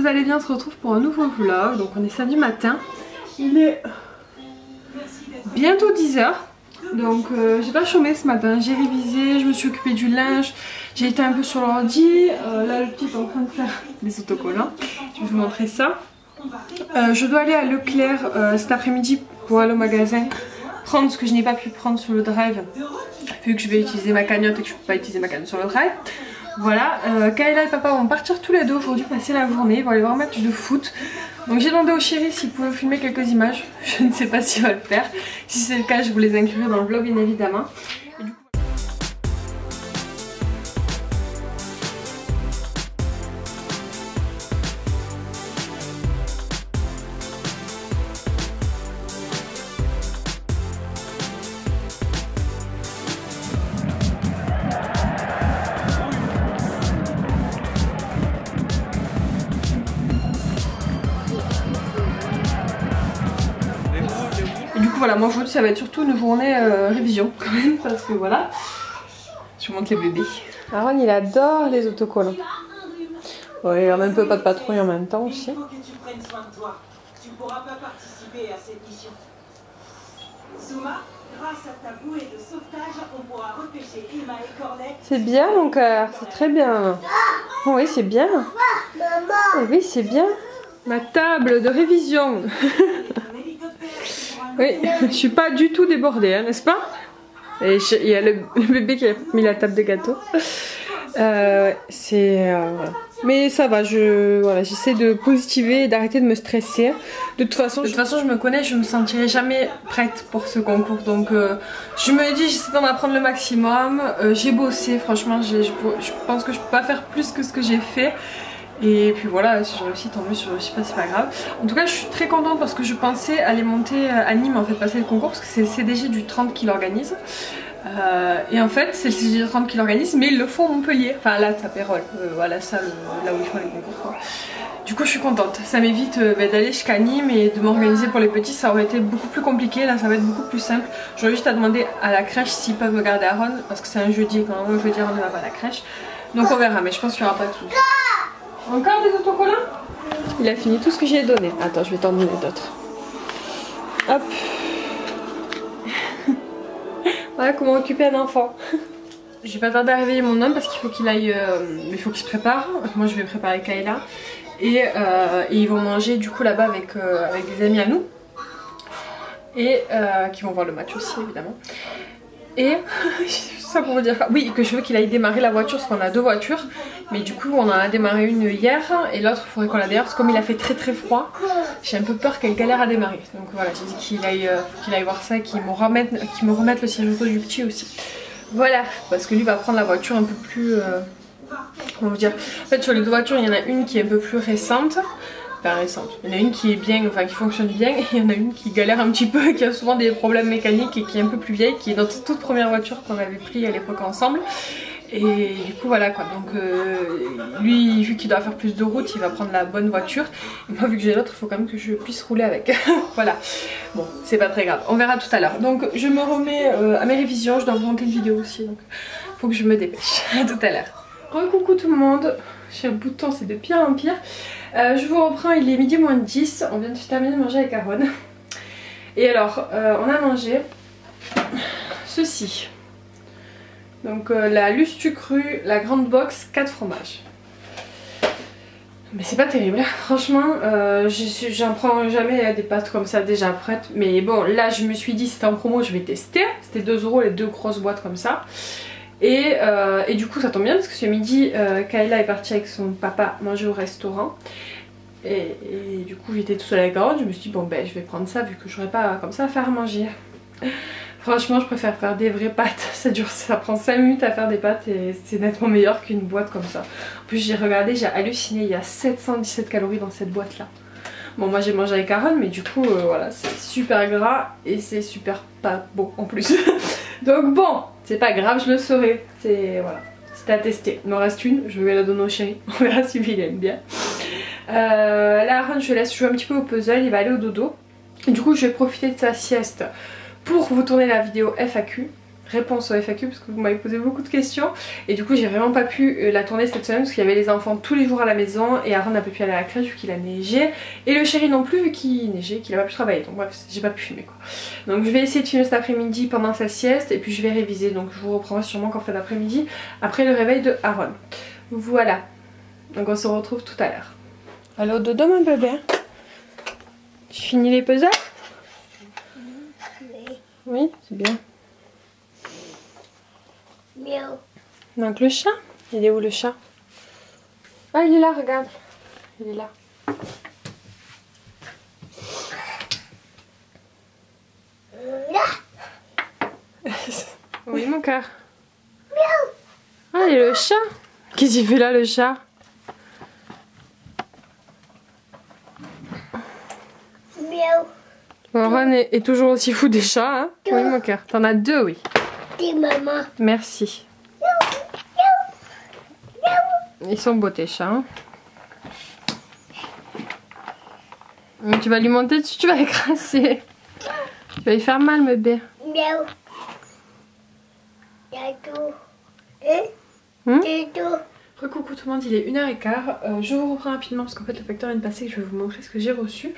allez bien, on se retrouve pour un nouveau vlog. Donc on est samedi matin, il est bientôt 10 h. Donc j'ai pas chômé ce matin, j'ai révisé, je me suis occupée du linge, j'ai été un peu sur l'ordi. Là le petit est en train de faire des autocollants, je vais vous montrer ça. Je dois aller à Leclerc cet après-midi pour aller au magasin prendre ce que je n'ai pas pu prendre sur le drive, vu que je vais utiliser ma cagnotte et que je ne peux pas utiliser ma cagnotte sur le drive. Voilà, Kayla et papa vont partir tous les deux aujourd'hui passer la journée, ils vont aller voir un match de foot. Donc j'ai demandé au chéri s'il pouvait filmer quelques images, je ne sais pas s'il va le faire. Si c'est le cas, je vous les inclurai dans le vlog bien évidemment. Voilà, moi aujourd'hui ça va être surtout une journée révision quand même, parce que voilà, je vous montre les bébés. Aaron il adore les autocollants. Ouais, il a même peu pas de patrouille en même temps aussi. C'est bien mon cœur, c'est très bien. Oui c'est bien. Oui c'est bien. Ma table de révision. Oui, je suis pas du tout débordée, hein, n'est-ce pas? Et il y a le bébé qui a mis la table de gâteau. Mais ça va, j'essaie de positiver et d'arrêter de me stresser. De toute façon, je me connais, je me sentirai jamais prête pour ce concours. Donc je me dis, j'essaie d'en apprendre le maximum. J'ai bossé, franchement, je pense que je peux pas faire plus que ce que j'ai fait. Et puis voilà, si je réussis tant mieux, si je réussis pas c'est pas grave. En tout cas je suis très contente parce que je pensais aller monter à Nîmes en fait, passer le concours, parce que c'est le CDG du 30 qui l'organise. Et en fait c'est le CDG du 30 qui l'organise, mais ils le font à Montpellier, enfin là à Pérol, voilà ça, là où ils font les concours quoi. Du coup je suis contente, ça m'évite d'aller jusqu'à Nîmes et de m'organiser pour les petits, ça aurait été beaucoup plus compliqué, là ça va être beaucoup plus simple. J'aurais juste à demander à la crèche s'ils peuvent me garder Aaron, parce que c'est un jeudi et quand même le jeudi Aaron ne va pas à la crèche. Donc on verra, mais je pense qu'il n'y aura pas de soucis. Encore des autocollants? Il a fini tout ce que j'ai donné. Attends, je vais t'en donner d'autres. Hop. Voilà comment occuper un enfant. Je vais pas tarder à réveiller mon homme parce qu'il faut qu'il aille, il faut qu'il se prépare. Moi je vais préparer Kayla. Et ils vont manger du coup là-bas avec des amis à nous. Et qui vont voir le match aussi évidemment. Et ça pour vous dire, oui, que je veux qu'il aille démarrer la voiture, parce qu'on a deux voitures, mais du coup on en a démarré une hier et l'autre il faudrait qu'on la démarre, parce que comme il a fait très froid, j'ai un peu peur qu'elle galère à démarrer. Donc voilà, j'ai dit qu'il aille voir ça et qu'il me remette le siège auto du petit aussi. Voilà, parce que lui va prendre la voiture un peu plus, comment vous dire, en fait sur les deux voitures il y en a une qui est un peu plus récente. Enfin récente. Il y en a une qui est bien, enfin qui fonctionne bien, et il y en a une qui galère un petit peu, qui a souvent des problèmes mécaniques et qui est un peu plus vieille, qui est notre toute première voiture qu'on avait pris à l'époque ensemble. Et du coup voilà quoi, donc lui vu qu'il doit faire plus de route, il va prendre la bonne voiture. Et moi vu que j'ai l'autre, il faut quand même que je puisse rouler avec. Voilà, bon c'est pas très grave, on verra tout à l'heure. Donc je me remets à mes révisions, je dois vous monter une vidéo aussi, donc faut que je me dépêche. À tout à l'heure. Recoucou tout le monde, j'ai un bout de temps, c'est de pire en pire. Je vous reprends, il est midi moins 10, on vient de terminer de manger avec Aaron. Et alors, on a mangé ceci. Donc la Lustu crue, la grande box, 4 fromages. Mais c'est pas terrible, franchement, j'en prends jamais des pâtes comme ça déjà prêtes. Mais bon, là je me suis dit c'était en promo, je vais tester. C'était 2 € les 2 grosses boîtes comme ça. Et du coup ça tombe bien parce que ce midi Kayla est partie avec son papa manger au restaurant. Et du coup j'étais toute seule avec Aaron, je me suis dit bon ben je vais prendre ça vu que j'aurais pas comme ça à faire manger. Franchement je préfère faire des vraies pâtes, ça prend 5 minutes à faire des pâtes et c'est nettement meilleur qu'une boîte comme ça. En plus j'ai regardé, j'ai halluciné, il y a 717 calories dans cette boîte là. Bon moi j'ai mangé avec Aaron mais du coup voilà c'est super gras et c'est super pas bon en plus. Donc bon c'est pas grave, je le saurai, c'est voilà, c'est à tester. Il m'en reste une, je vais la donner au chéri, on verra si il aime bien. Là Aaron je le laisse jouer un petit peu au puzzle, il va aller au dodo. Et du coup je vais profiter de sa sieste pour vous tourner la vidéo FAQ. réponse au FAQ parce que vous m'avez posé beaucoup de questions et du coup j'ai vraiment pas pu la tourner cette semaine parce qu'il y avait les enfants tous les jours à la maison et Aaron n'a pas pu aller à la crèche vu qu'il a neigé et le chéri non plus vu qu'il neigeait, qu'il a pas pu travailler, donc bref j'ai pas pu filmer quoi. Donc je vais essayer de filmer cet après-midi pendant sa sieste et puis je vais réviser, donc je vous reprendrai sûrement qu'en fin d'après-midi après le réveil de Aaron. Voilà, donc on se retrouve tout à l'heure. Allô dodo mon bébé, tu finis les puzzles? Oui, c'est bien. Miaou. Donc le chat, il est où le chat? Ah il est là, regarde. Il est là. Oui mon cœur. Ah il est le chat. Qu'est-ce qu'il fait là le chat? Miaou. Aaron est toujours aussi fou des chats, hein? Oui mon cœur. T'en as deux, oui. Dis maman. Merci. Ils sont beaux tes chats. Hein? Mais tu vas lui monter dessus, tu vas l'écraser. Tu vas lui faire mal, bébé. Miaou. Y'a tout. Hein? C'est tout. Recoucou tout le monde, il est 1h15. Je vous reprends rapidement parce qu'en fait le facteur vient de passer et je vais vous montrer ce que j'ai reçu.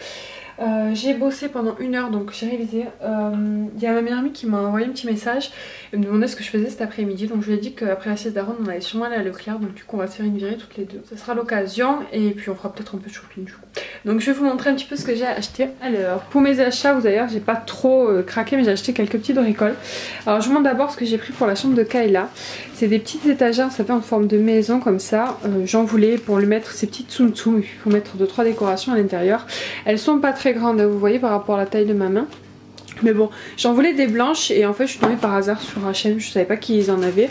J'ai bossé pendant 1 heure donc j'ai révisé. Il y a ma meilleure amie qui m'a envoyé un petit message et me demandait ce que je faisais cet après-midi. Donc je lui ai dit qu'après la sieste d'Aaron on allait sûrement aller à Leclerc, donc du coup on va se faire une virée toutes les deux. Ça sera l'occasion et puis on fera peut-être un peu de shopping du coup. Donc je vais vous montrer un petit peu ce que j'ai acheté. Alors pour mes achats, vous allez voir j'ai pas trop craqué mais j'ai acheté quelques petits bricoles. Alors je vous montre d'abord ce que j'ai pris pour la chambre de Kayla. C'est des petites étagères, ça fait en forme de maison comme ça. J'en voulais pour lui mettre ces petites tsum tsum. Il faut mettre 2-3 décorations à l'intérieur. Elles sont pas très grandes, vous voyez, par rapport à la taille de ma main. Mais bon, j'en voulais des blanches et en fait je suis tombée par hasard sur H&M, je savais pas qu'ils en avaient.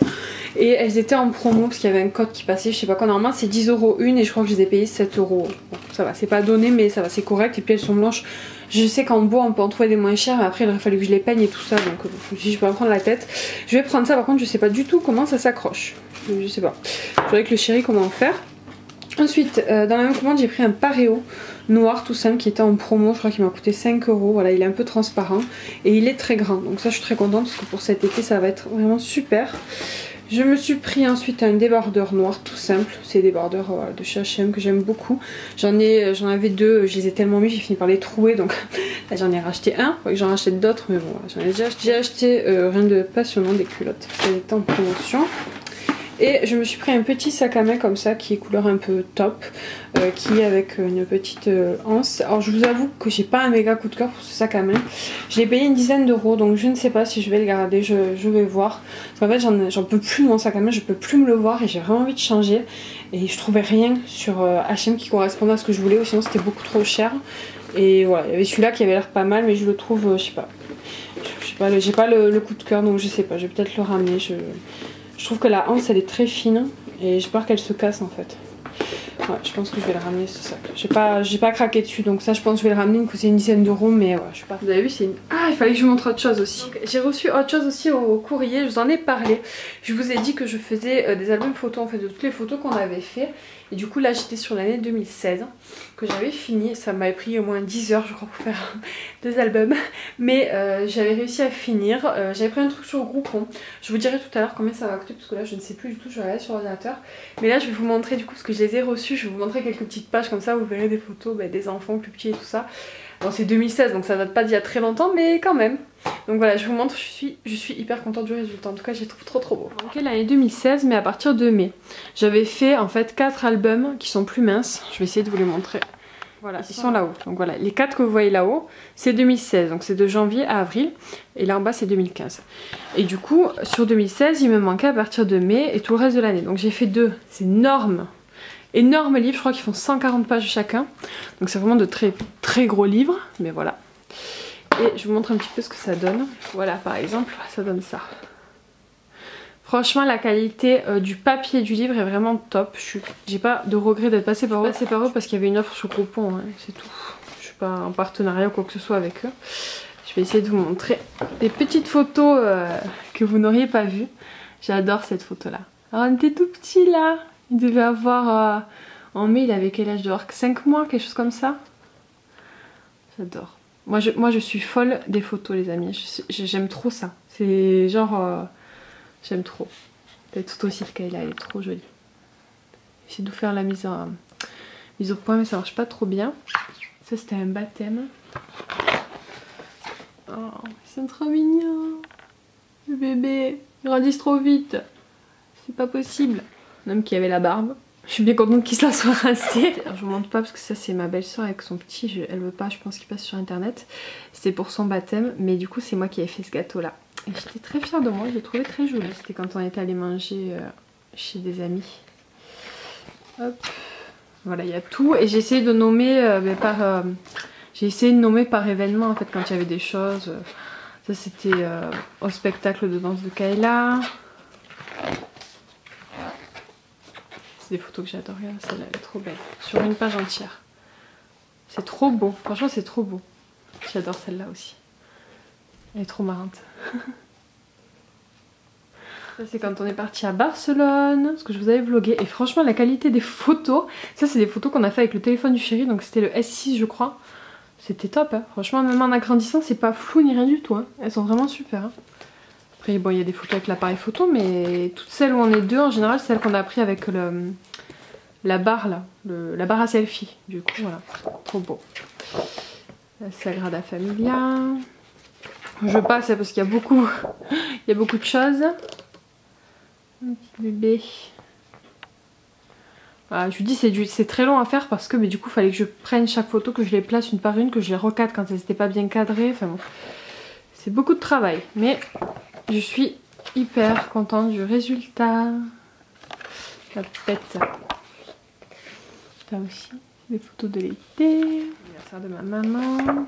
Et elles étaient en promo parce qu'il y avait un code qui passait, je sais pas quoi, normalement c'est 10 € une et je crois que je les ai payées 7 €. Bon, ça va, c'est pas donné mais ça va, c'est correct. Et puis elles sont blanches. Je sais qu'en bois on peut en trouver des moins chers mais après il aurait fallu que je les peigne et tout ça. Donc je me suis dit je vais pas me prendre la tête. Je vais prendre ça, par contre je sais pas du tout comment ça s'accroche. Je sais pas. Je verrai avec le chéri comment faire. Ensuite, dans la même commande, j'ai pris un pareo noir tout simple qui était en promo. Je crois qu'il m'a coûté 5 €. Voilà, il est un peu transparent et il est très grand. Donc ça, je suis très contente parce que pour cet été, ça va être vraiment super. Je me suis pris ensuite un débardeur noir tout simple. C'est des débardeurs de chez H&M que j'aime beaucoup. J'en avais deux, je les ai tellement mis, j'ai fini par les trouer. Donc là, j'en ai racheté un. Il faut que j'en rachète d'autres, mais bon, j'en ai déjà acheté. J'ai acheté rien de passionnant, des culottes. Elles étaient en promotion. Et je me suis pris un petit sac à main comme ça qui est couleur un peu top, qui est avec une petite anse. Alors je vous avoue que j'ai pas un méga coup de cœur pour ce sac à main. Je l'ai payé une dizaine d'euros donc je ne sais pas si je vais le garder, je vais voir. Parce qu'en fait j'en peux plus de mon sac à main, je peux plus me le voir et j'ai vraiment envie de changer. Et je trouvais rien sur H&M qui correspondait à ce que je voulais, ou sinon c'était beaucoup trop cher. Et voilà, il y avait celui-là qui avait l'air pas mal mais je le trouve, je sais pas. J'ai pas le coup de cœur donc je sais pas, je vais peut-être le ramener. Je trouve que la anse elle est très fine et j'ai peur qu'elle se casse en fait. Ouais, je pense que je vais le ramener ce sac. J'ai pas craqué dessus donc ça je pense que je vais le ramener, il me coûtait une dizaine d'euros mais ouais, je sais pas. Vous avez vu c'est une... Ah il fallait que je vous montre autre chose aussi. J'ai reçu autre chose aussi au courrier, je vous en ai parlé. Je vous ai dit que je faisais des albums photos en fait de toutes les photos qu'on avait fait. Et du coup là j'étais sur l'année 2016 que j'avais fini, ça m'avait pris au moins 10 heures je crois pour faire 2 albums. Mais j'avais réussi à finir, j'avais pris un truc sur Groupon. Je vous dirai tout à l'heure combien ça va coûter parce que là je ne sais plus du tout, je vais regarder sur l'ordinateur. Mais là je vais vous montrer du coup parce que je les ai reçus, je vais vous montrer quelques petites pages comme ça, vous verrez des photos des enfants plus petits et tout ça. Bon c'est 2016 donc ça date pas d'il y a très longtemps mais quand même. Donc voilà, je vous montre, je suis hyper contente du résultat, en tout cas je les trouve trop beau. Ok, l'année 2016 mais à partir de mai. J'avais fait en fait 4 albums qui sont plus minces, je vais essayer de vous les montrer. Voilà, ils sont là-haut. Donc voilà, les 4 que vous voyez là-haut, c'est 2016. Donc c'est de janvier à avril. Et là en bas c'est 2015. Et du coup, sur 2016, il me manquait à partir de mai et tout le reste de l'année. Donc j'ai fait 2, c'est énorme. Énorme livre, je crois qu'ils font 140 pages chacun. Donc c'est vraiment de très gros livres. Mais voilà. Et je vous montre un petit peu ce que ça donne. Voilà, par exemple, ça donne ça. Franchement, la qualité du papier du livre est vraiment top. J'ai pas de regret d'être passée par eux. Parce qu'il y avait une offre sur Groupon, hein, c'est tout. Je suis pas en partenariat ou quoi que ce soit avec eux. Je vais essayer de vous montrer des petites photos que vous n'auriez pas vues. J'adore cette photo-là. Alors, on était tout petit là. Il devait avoir... en mai, il avait quel âge dehors? 5 mois, quelque chose comme ça. J'adore. Moi je suis folle des photos les amis, j'aime trop ça. C'est genre... j'aime trop. Peut-être tout aussi de Kayla, elle est trop jolie. J'essaie de faire la mise au point mais ça marche pas trop bien. Ça c'était un baptême. Oh, ils sont trop mignons. Le bébé, ils grandissent trop vite. C'est pas possible. Un homme qui avait la barbe. Je suis bien contente qu'il se la soit rincé. Je vous montre pas parce que ça c'est ma belle-soeur avec son petit. Elle veut pas, je pense qu'il passe sur internet. C'était pour son baptême. Mais du coup c'est moi qui ai fait ce gâteau là. Et j'étais très fière de moi, je l'ai trouvé très joli. C'était quand on était allé manger chez des amis. Hop. Voilà, il y a tout. Et j'ai essayé de nommer j'ai essayé de nommer par événement en fait quand il y avait des choses. Ça c'était au spectacle de danse de Kayla. C'est des photos que j'adore, regarde celle-là, elle est trop belle. Sur une page entière. C'est trop beau, franchement c'est trop beau. J'adore celle-là aussi. Elle est trop marrante. Ça c'est quand on est parti à Barcelone, ce que je vous avais vlogué. Et franchement la qualité des photos, ça c'est des photos qu'on a fait avec le téléphone du chéri, donc c'était le S6 je crois. C'était top, hein. Franchement même en agrandissant c'est pas flou ni rien du tout, hein. Elles sont vraiment super. Hein. Après bon il y a des photos avec l'appareil photo, mais toutes celles où on est deux en général, c'est celles qu'on a pris avec la barre là, la barre à selfie. Du coup voilà, trop beau. La Sagrada Familia. Je passe parce qu'il y a beaucoup, il y a beaucoup de choses. Un petit bébé. Voilà, je vous dis c'est très long à faire parce que du coup il fallait que je prenne chaque photo, que je les place une par une, que je les recadre quand elles n'étaient pas bien cadrées. Enfin bon, c'est beaucoup de travail, mais je suis hyper contente du résultat. La pète. Ça aussi, des photos de l'été. L'anniversaire de ma maman.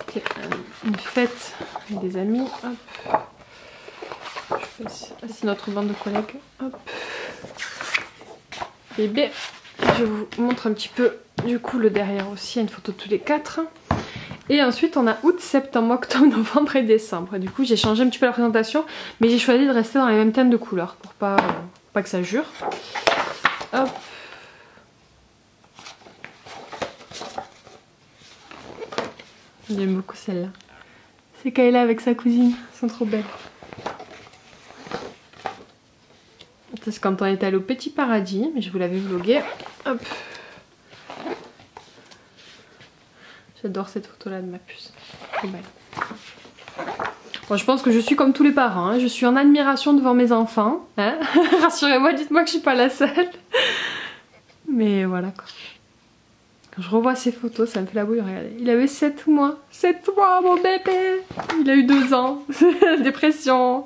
C'était une fête avec des amis. Hop. C'est notre bande de collègues. Hop. Bébé. Je vous montre un petit peu du coup le derrière aussi. Il y a une photo de tous les quatre. Et ensuite on a août, septembre, octobre, novembre et décembre. Et du coup j'ai changé un petit peu la présentation. Mais j'ai choisi de rester dans les mêmes thèmes de couleurs. Pour pas que ça jure. Hop. J'aime beaucoup celle-là. C'est Kayla avec sa cousine. Elles sont trop belles. Ça c'est quand on est allé au Petit Paradis, mais je vous l'avais vlogué. Hop. J'adore cette photo là de ma puce. Trop belle. Bon, je pense que je suis comme tous les parents. Hein. Je suis en admiration devant mes enfants. Hein. Rassurez-moi, dites-moi que je suis pas la seule. Mais voilà quoi. Quand je revois ces photos, ça me fait la bouille. Regardez, il avait 7 mois. 7 mois mon bébé. Il a eu 2 ans. Dépression.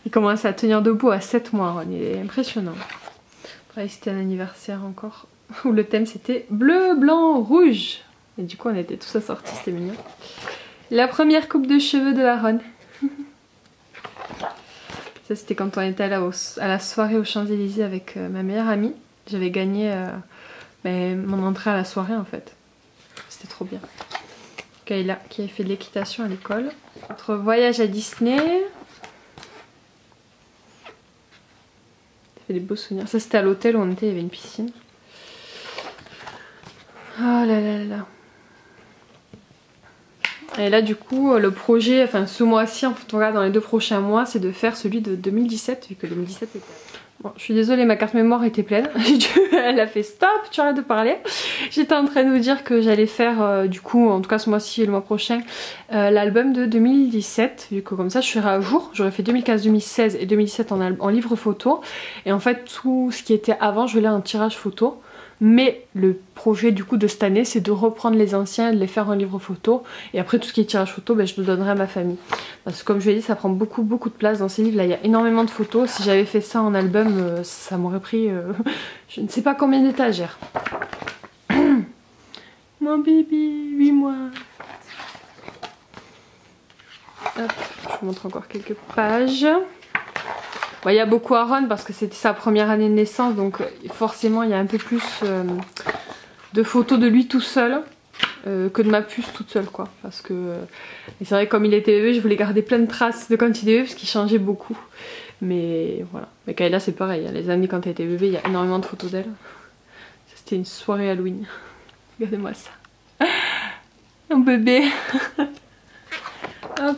Il commence à tenir debout à 7 mois, il est impressionnant. Après c'était un anniversaire encore, où le thème c'était bleu, blanc, rouge. Et du coup on était tous assortis, c'était mignon. La première coupe de cheveux de Aaron. Ça c'était quand on était à la soirée aux Champs-Élysées avec ma meilleure amie. J'avais gagné mon entrée à la soirée en fait. C'était trop bien. Kayla qui avait fait de l'équitation à l'école. Notre voyage à Disney. Des beaux souvenirs. Ça c'était à l'hôtel où on était, il y avait une piscine. Oh là là là là. Et là du coup le projet, enfin ce mois-ci en tout cas dans les 2 prochains mois, c'est de faire celui de 2017 vu que 2017 était... Bon, je suis désolée, ma carte mémoire était pleine. Elle a fait stop, tu arrêtes de parler. J'étais en train de vous dire que j'allais faire du coup, en tout cas ce mois-ci et le mois prochain, l'album de 2017. Vu que comme ça je serai à jour. J'aurais fait 2015, 2016 et 2017 en livre photo. Et en fait tout ce qui était avant, je l'ai en tirage photo. Mais le projet du coup de cette année c'est de reprendre les anciens et de les faire en livre photo. Et après tout ce qui est tirage photo, je le donnerai à ma famille. Parce que comme je l'ai dit, ça prend beaucoup de place dans ces livres là, il y a énormément de photos. Si j'avais fait ça en album, ça m'aurait pris je ne sais pas combien d'étagères. Mon bébé, 8 mois. Hop, je vous montre encore quelques pages. Bon, il y a beaucoup Aaron parce que c'était sa première année de naissance, donc forcément il y a un peu plus de photos de lui tout seul que de ma puce toute seule quoi. Parce que c'est vrai que comme il était bébé, je voulais garder plein de traces de quand il était bébé parce qu'il changeait beaucoup. Mais voilà. Mais Kayla c'est pareil, les années quand elle était bébé, il y a énormément de photos d'elle. C'était une soirée Halloween. Regardez-moi ça. Un bébé. Hop.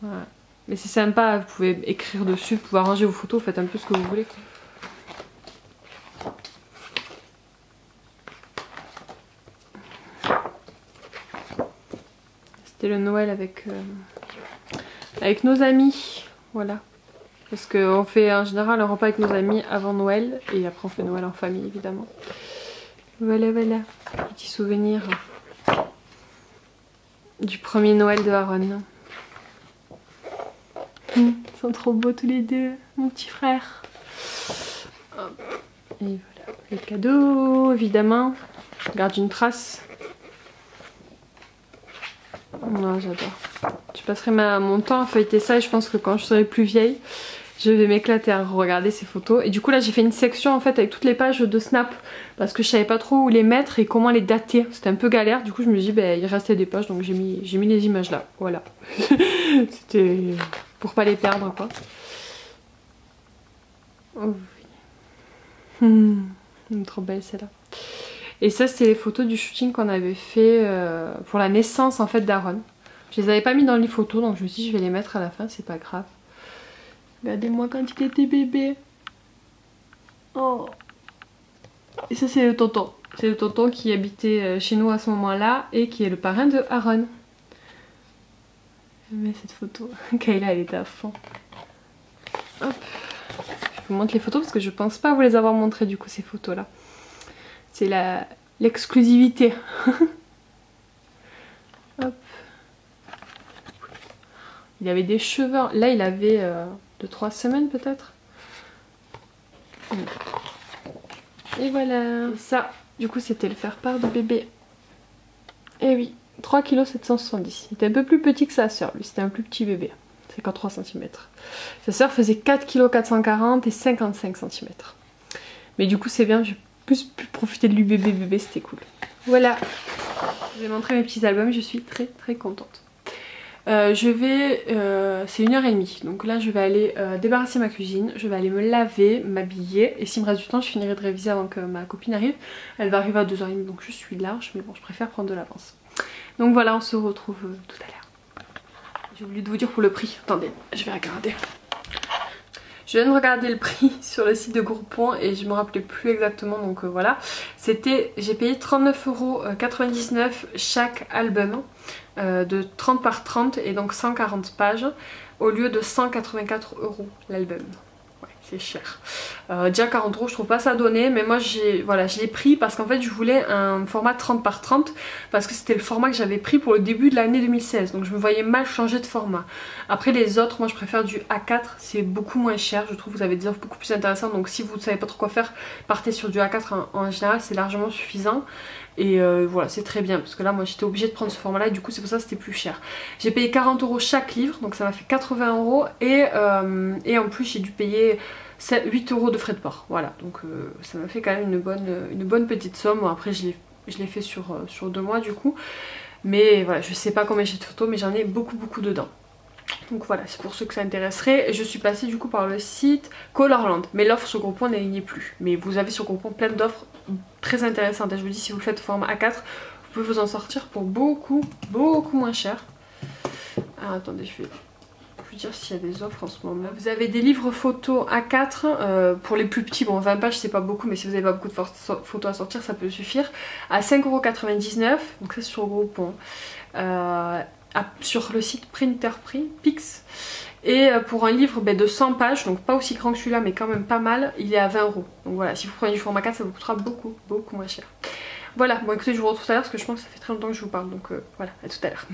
Voilà. Mais c'est sympa, vous pouvez écrire dessus, vous pouvez arranger vos photos, faites un peu ce que vous voulez, quoi. C'était le Noël avec nos amis, voilà. Parce qu'on fait en général un repas avec nos amis avant Noël et après on fait Noël en famille évidemment. Voilà, voilà, petit souvenir du premier Noël de Aaron. Ils sont trop beaux tous les deux, mon petit frère. Hop. Et voilà, les cadeaux évidemment. Je garde une trace. Non, j'adore. Je passerai mon temps à feuilleter ça et je pense que quand je serai plus vieille, je vais m'éclater à regarder ces photos. Et du coup là j'ai fait une section en fait avec toutes les pages de Snap parce que je savais pas trop où les mettre et comment les dater. C'était un peu galère, du coup je me dis bah, il restait des pages donc j'ai mis les images là. Voilà. C'était pour pas les perdre quoi. Oh, oui. Trop belle celle-là. Et ça c'est les photos du shooting qu'on avait fait pour la naissance en fait d'Aaron. Je les avais pas mis dans les photos donc je me suis dit je vais les mettre à la fin, c'est pas grave. Regardez-moi quand il était bébé. Oh. Et ça c'est le tonton. C'est le tonton qui habitait chez nous à ce moment-là et qui est le parrain de Aaron. J'aimais cette photo. Kayla elle était à fond. Hop. Je vous montre les photos parce que je pense pas vous les avoir montrées du coup ces photos là. C'est l'exclusivité. Hop. Il avait des cheveux. Là il avait 2-3 semaines peut-être. Et voilà. Et ça, du coup c'était le faire-part de bébé. Et oui, 3,770 kg. Il était un peu plus petit que sa soeur, lui c'était un plus petit bébé. 53 cm. Sa soeur faisait 4,440 kg et 55 cm. Mais du coup c'est bien, j'ai plus pu profiter de lui bébé, c'était cool. Voilà, je vais montrer mes petits albums, je suis très très contente. C'est 1h30, donc là je vais aller débarrasser ma cuisine, je vais aller me laver, m'habiller et s'il me reste du temps je finirai de réviser avant que ma copine arrive. Elle va arriver à 2h30 donc je suis large mais bon je préfère prendre de l'avance. Donc voilà, on se retrouve tout à l'heure. J'ai oublié de vous dire pour le prix, attendez, je vais regarder. Je viens de regarder le prix sur le site de Groupon et je me rappelais plus exactement donc voilà. J'ai payé 39,99 € chaque album de 30 par 30 et donc 140 pages au lieu de 184 € l'album. Ouais, c'est cher. Déjà 40 € je trouve pas ça donné mais moi je l'ai pris parce qu'en fait je voulais un format 30 par 30 parce que c'était le format que j'avais pris pour le début de l'année 2016 donc je me voyais mal changer de format. Après les autres moi je préfère du A4, c'est beaucoup moins cher, je trouve que vous avez des offres beaucoup plus intéressantes donc si vous ne savez pas trop quoi faire partez sur du A4 en général c'est largement suffisant. Et voilà c'est très bien parce que là moi j'étais obligée de prendre ce format là et du coup c'est pour ça que c'était plus cher. J'ai payé 40 € chaque livre donc ça m'a fait 80 € et en plus j'ai dû payer 8 € de frais de port. Voilà donc ça m'a fait quand même une bonne petite somme. Bon, après je l'ai fait sur 2 mois du coup. Mais voilà je sais pas combien j'ai de photos mais j'en ai beaucoup dedans. Donc voilà, c'est pour ceux que ça intéresserait. Je suis passée du coup par le site Colorland. Mais l'offre sur Groupon n'y est plus. Mais vous avez sur Groupon plein d'offres très intéressantes. Et je vous dis, si vous le faites au format A4, vous pouvez vous en sortir pour beaucoup moins cher. Alors attendez, je vais vous dire s'il y a des offres en ce moment. Vous avez des livres photos A4 pour les plus petits. Bon 20 pages c'est pas beaucoup mais si vous n'avez pas beaucoup de photos à sortir ça peut suffire. À 5,99 €. Donc c'est sur Groupon. Sur le site Printerpix et pour un livre de 100 pages donc pas aussi grand que celui-là mais quand même pas mal, il est à 20 €. Donc voilà, si vous prenez du format 4 ça vous coûtera beaucoup moins cher. Voilà, bon écoutez je vous retrouve tout à l'heure parce que je pense que ça fait très longtemps que je vous parle donc voilà, à tout à l'heure.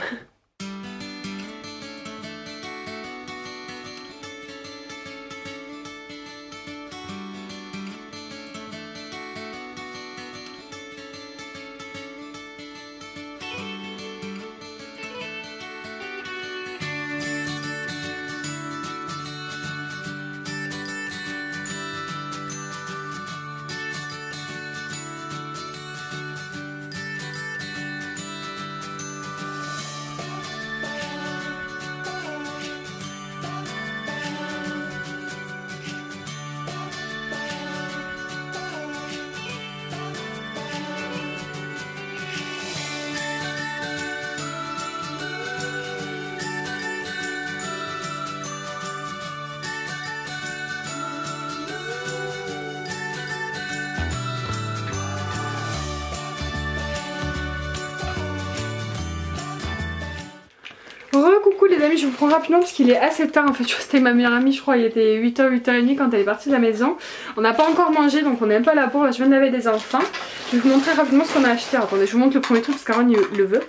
coucou les amis, je vous prends rapidement parce qu'il est assez tard en fait. Je restais avec ma meilleure amie, je crois, il était 8h, 8h30 quand elle est partie de la maison. On n'a pas encore mangé donc on n'est même pas là pour. Je viens de laver des enfants. Je vais vous montrer rapidement ce qu'on a acheté. Alors, attendez, je vous montre le premier truc parce qu'Aaron le veut.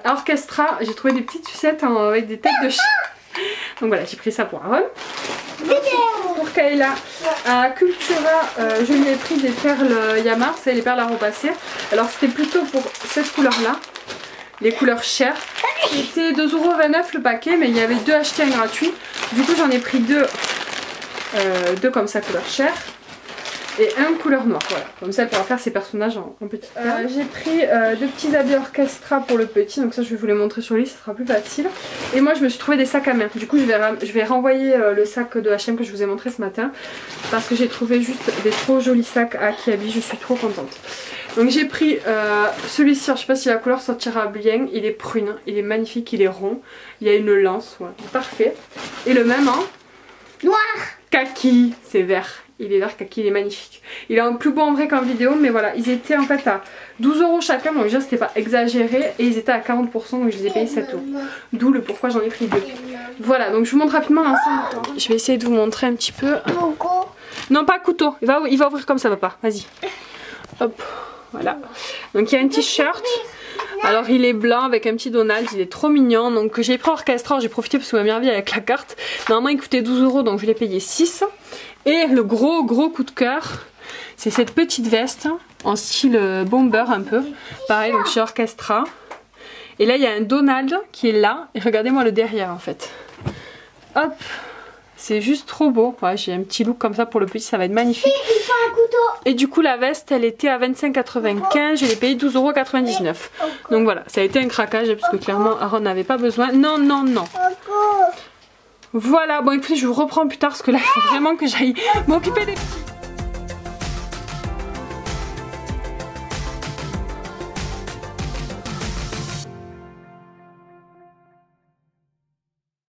Orchestra, j'ai trouvé des petites sucettes avec des têtes de chien. Donc voilà, j'ai pris ça pour Aaron. Pour Kayla, à Cultura, je lui ai pris des perles Yamar, c'est les perles à repasser. Alors c'était plutôt pour cette couleur là, les couleurs chères. C'était 2,29€ le paquet, mais il y avait 2 achetés un gratuit. Du coup j'en ai pris deux comme ça couleur chère. Et un couleur noire, voilà. Comme ça elle pourra faire ses personnages en petite perle. J'ai pris 2 petits habits Orchestra pour le petit, donc ça je vais vous les montrer sur lui, ça sera plus facile. Et moi je me suis trouvé des sacs à main. Du coup je vais renvoyer le sac de H&M que je vous ai montré ce matin. Parce que j'ai trouvé juste des trop jolis sacs à Kiabi, je suis trop contente. Donc j'ai pris celui-ci, je sais pas si la couleur sortira bien, il est prune, il est magnifique, il est rond. Il y a une lance, ouais, parfait. Et le même en Noir. Kaki, c'est vert. Il est vert kaki, il est magnifique. Il est un plus beau en vrai qu'en vidéo, mais voilà, ils étaient en fait à 12€ chacun, donc déjà c'était pas exagéré, et ils étaient à 40%, donc je les ai payés 7€. D'où le pourquoi j'en ai pris 2. Voilà, donc je vous montre rapidement l'ensemble. Je vais essayer de vous montrer un petit peu. Non, pas couteau, il va ouvrir comme ça, papa, vas-y. Hop, voilà. Donc il y a un t-shirt. Alors il est blanc avec un petit Donald, il est trop mignon. Donc j'ai pris Orchestra, j'ai profité parce que ma mère vient avec la carte. Normalement il coûtait 12€, donc je l'ai payé 6. Et le gros coup de cœur, c'est cette petite veste en style bomber un peu. Pareil, donc chez Orchestra. Et là il y a un Donald qui est là. Et regardez-moi le derrière en fait. Hop, c'est juste trop beau. Ouais, j'ai un petit look comme ça pour le petit, ça va être magnifique. Il faut un couteau. Et du coup la veste elle était à 25,95€, je l'ai payé 12,99€. Donc voilà, ça a été un craquage parce que clairement Aaron n'avait pas besoin. Non. Voilà, bon écoutez je vous reprends plus tard parce que là il faut vraiment que j'aille m'occuper des petits.